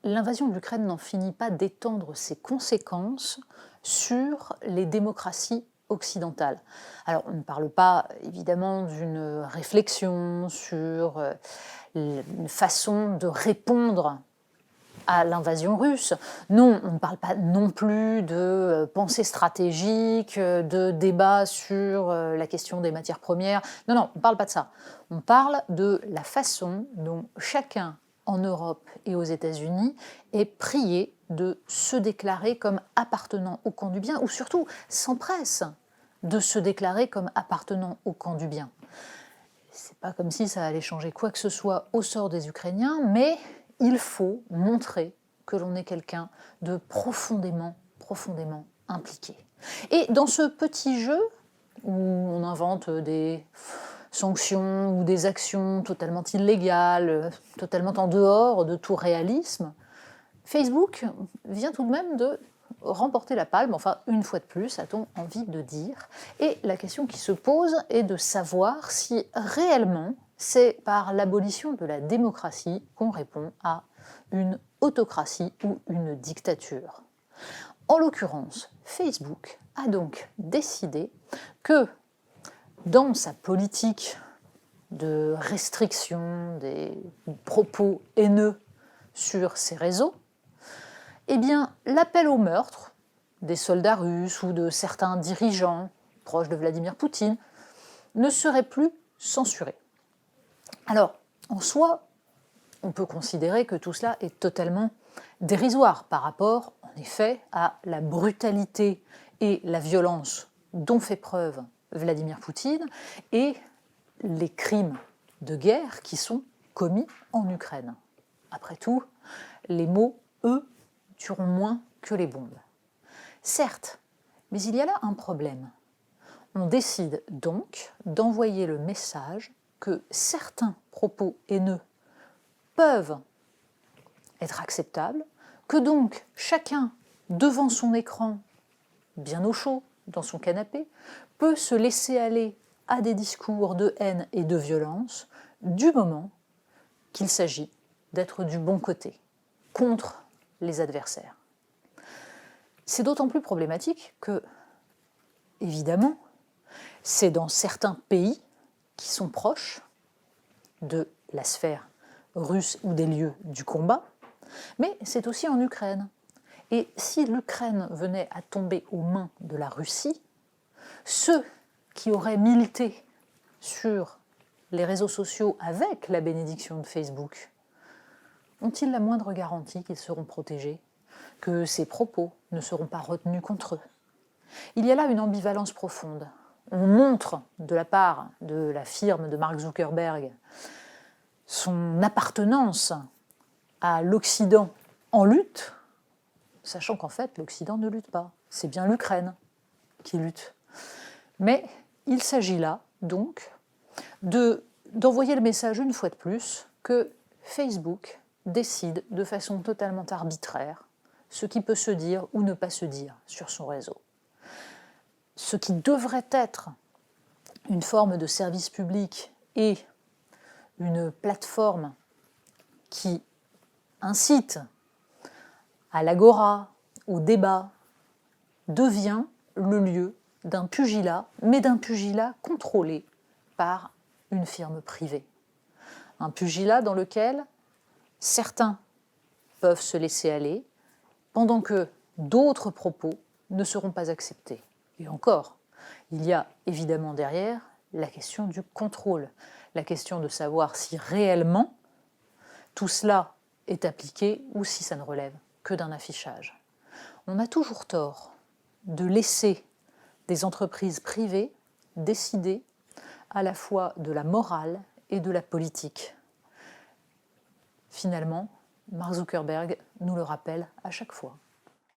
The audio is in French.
l'invasion de l'Ukraine n'en finit pas d'étendre ses conséquences sur les démocraties occidentales. Alors, on ne parle pas évidemment d'une réflexion sur une façon de répondre à l'invasion russe. Non, on ne parle pas non plus de pensée stratégique, de débat sur la question des matières premières. Non, non, on ne parle pas de ça. On parle de la façon dont chacun en Europe et aux États-Unis est prié de se déclarer comme appartenant au camp du bien, ou surtout s'empresse de se déclarer comme appartenant au camp du bien. C'est pas comme si ça allait changer quoi que ce soit au sort des Ukrainiens, mais il faut montrer que l'on est quelqu'un de profondément impliqué. Et dans ce petit jeu, où on invente des sanctions ou des actions totalement illégales, totalement en dehors de tout réalisme, Facebook vient tout de même de remporter la palme, enfin une fois de plus, a-t-on envie de dire. Et la question qui se pose est de savoir si réellement c'est par l'abolition de la démocratie qu'on répond à une autocratie ou une dictature. En l'occurrence, Facebook a donc décidé que dans sa politique de restriction des propos haineux sur ses réseaux, eh bien, l'appel au meurtre des soldats russes ou de certains dirigeants proches de Vladimir Poutine ne serait plus censuré. Alors, en soi, on peut considérer que tout cela est totalement dérisoire par rapport, en effet, à la brutalité et la violence dont fait preuve Vladimir Poutine et les crimes de guerre qui sont commis en Ukraine. Après tout, les mots, eux, tueront moins que les bombes. Certes, mais il y a là un problème. On décide donc d'envoyer le message que certains propos haineux peuvent être acceptables, que donc chacun, devant son écran, bien au chaud, dans son canapé, peut se laisser aller à des discours de haine et de violence du moment qu'il s'agit d'être du bon côté, contre les adversaires. C'est d'autant plus problématique que, évidemment, c'est dans certains pays qui sont proches de la sphère russe ou des lieux du combat, mais c'est aussi en Ukraine. Et si l'Ukraine venait à tomber aux mains de la Russie, ceux qui auraient milité sur les réseaux sociaux avec la bénédiction de Facebook, ont-ils la moindre garantie qu'ils seront protégés, que ces propos ne seront pas retenus contre eux? Il y a là une ambivalence profonde. On montre, de la part de la firme de Mark Zuckerberg, son appartenance à l'Occident en lutte, sachant qu'en fait l'Occident ne lutte pas. C'est bien l'Ukraine qui lutte. Mais il s'agit là, donc, d'envoyer le message une fois de plus que Facebook décide de façon totalement arbitraire ce qui peut se dire ou ne pas se dire sur son réseau. Ce qui devrait être une forme de service public et une plateforme qui incite à l'agora, au débat, devient le lieu d'un pugilat, mais d'un pugilat contrôlé par une firme privée. Un pugilat dans lequel certains peuvent se laisser aller, pendant que d'autres propos ne seront pas acceptés. Et encore, il y a évidemment derrière la question du contrôle, la question de savoir si réellement tout cela est appliqué ou si ça ne relève que d'un affichage. On a toujours tort de laisser des entreprises privées décider à la fois de la morale et de la politique. Finalement, Mark Zuckerberg nous le rappelle à chaque fois.